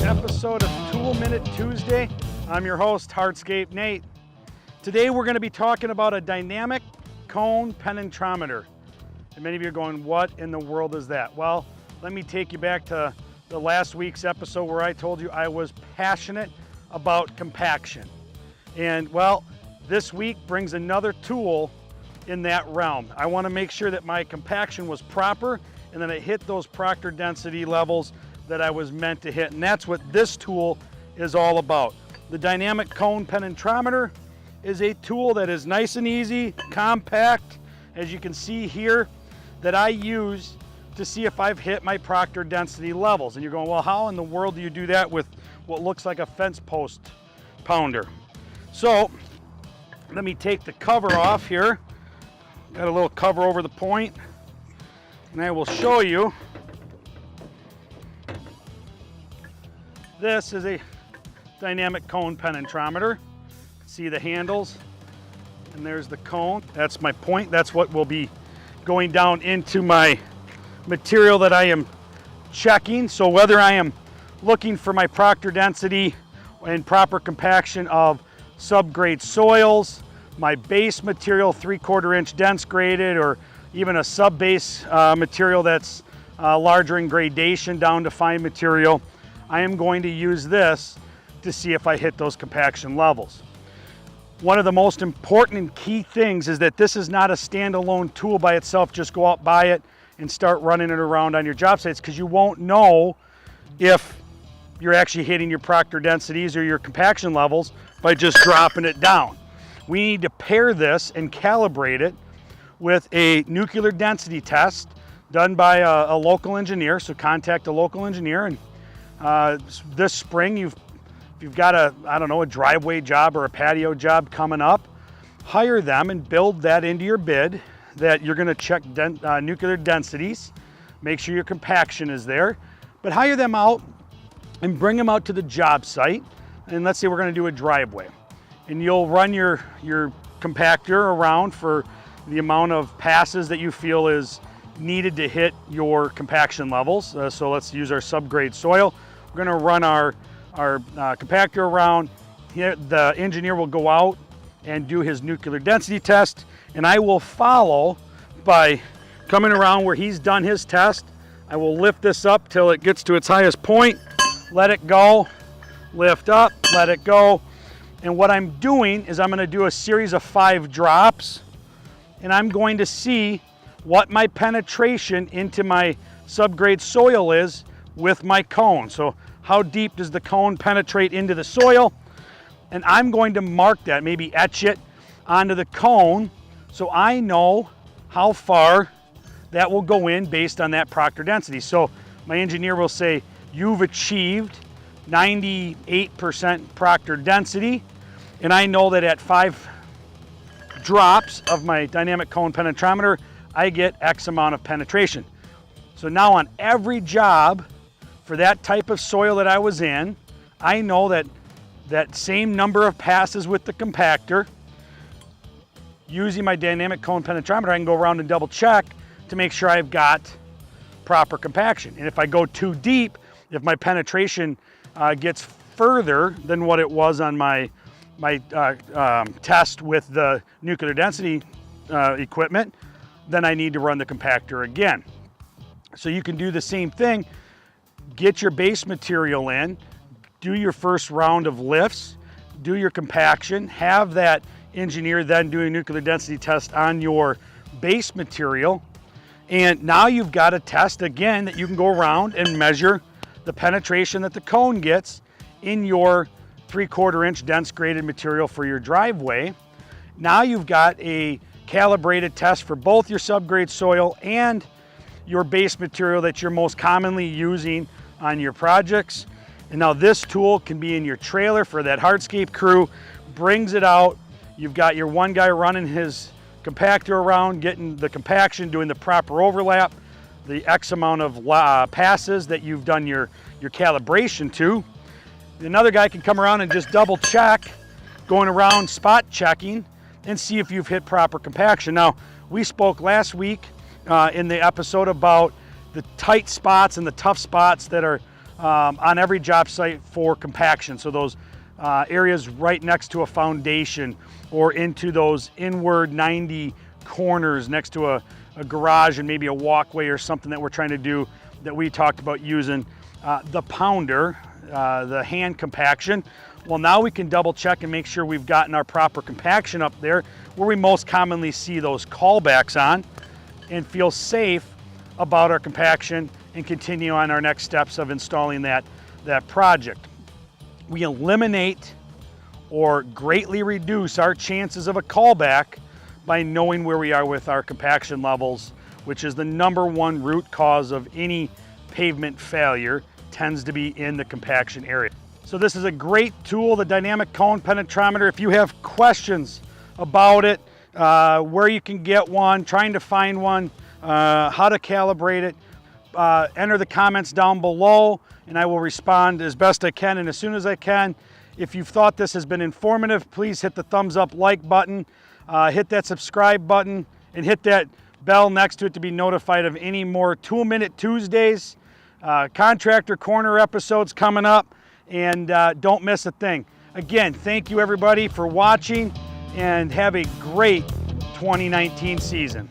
episode of Tool Minute Tuesday. I'm your host, Hardscape Nate. Today we're going to be talking about a dynamic cone penetrometer. And many of you are going, what in the world is that? Well, let me take you back to the last week's episode where I told you I was passionate about compaction. And well, this week brings another tool in that realm. I want to make sure that my compaction was proper and that it hit those proctor density levels that I was meant to hit. And that's what this tool is all about. The dynamic cone penetrometer is a tool that is nice and easy, compact, as you can see here, that I use to see if I've hit my proctor density levels. And you're going, well, how in the world do you do that with what looks like a fence post pounder? So let me take the cover off here. Got a little cover over the point, and I will show you. This is a dynamic cone penetrometer. See the handles, and there's the cone. That's my point. That's what will be going down into my material that I am checking. So whether I am looking for my proctor density and proper compaction of subgrade soils, my base material 3/4 inch dense graded, or even a sub-base material that's larger in gradation down to fine material, I am going to use this to see if I hit those compaction levels. One of the most important and key things is that this is not a standalone tool by itself. Just go out, buy it, and start running it around on your job sites, because you won't know if you're actually hitting your proctor densities or your compaction levels by just dropping it down. We need to pair this and calibrate it with a nuclear density test done by a local engineer. So contact a local engineer, and this spring if you've got a driveway job or a patio job coming up, hire them and build that into your bid, that you're going to check nuclear densities, make sure your compaction is there, but hire them out and bring them out to the job site. And let's say we're going to do a driveway, and you'll run your compactor around for the amount of passes that you feel is needed to hit your compaction levels. So let's use our subgrade soil. We're going to run our compactor around. Here, the engineer will go out and do his nuclear density test, and I will follow by coming around where he's done his test. I will lift this up till it gets to its highest point, let it go, lift up, let it go. And what I'm doing is I'm going to do a series of 5 drops, and I'm going to see what my penetration into my subgrade soil is with my cone. So how deep does the cone penetrate into the soil? And I'm going to mark that, maybe etch it onto the cone, so I know how far that will go in based on that proctor density. So my engineer will say, you've achieved 98% proctor density, and I know that at 5 drops of my dynamic cone penetrometer, I get X amount of penetration. So now on every job for that type of soil that I was in, I know that that same number of passes with the compactor, using my dynamic cone penetrometer, I can go around and double check to make sure I've got proper compaction. And if I go too deep, if my penetration gets further than what it was on my test with the nuclear density equipment, then I need to run the compactor again. So you can do the same thing. Get your base material in, do your first round of lifts, do your compaction, have that engineer then do a nuclear density test on your base material, and now you've got a test again that you can go around and measure the penetration that the cone gets in your 3/4 inch dense graded material for your driveway. Now you've got a calibrated test for both your subgrade soil and your base material that you're most commonly using on your projects. And now this tool can be in your trailer for that hardscape crew, brings it out. You've got your one guy running his compactor around, getting the compaction, doing the proper overlap, the X amount of passes that you've done your calibration to. Another guy can come around and just double check, going around spot checking, and see if you've hit proper compaction. Now, we spoke last week in the episode about the tight spots and the tough spots that are on every job site for compaction. So those areas right next to a foundation or into those inward 90 corners next to a garage and maybe a walkway or something that we're trying to do that we talked about using. The pounder, the hand compaction. Well, now we can double check and make sure we've gotten our proper compaction up there where we most commonly see those callbacks on, and feel safe about our compaction and continue on our next steps of installing that project. We eliminate or greatly reduce our chances of a callback by knowing where we are with our compaction levels, which is the #1 root cause of any pavement failure, tends to be in the compaction area. So this is a great tool, the dynamic cone penetrometer. If you have questions about it, where you can get one, trying to find one, how to calibrate it, enter the comments down below and I will respond as best I can and as soon as I can. If you've thought this has been informative, please hit the thumbs up like button, hit that subscribe button, and hit that bell next to it to be notified of any more Tool Minute Tuesdays, Contractor Corner episodes coming up, and don't miss a thing. Again, thank you everybody for watching and have a great 2019 season.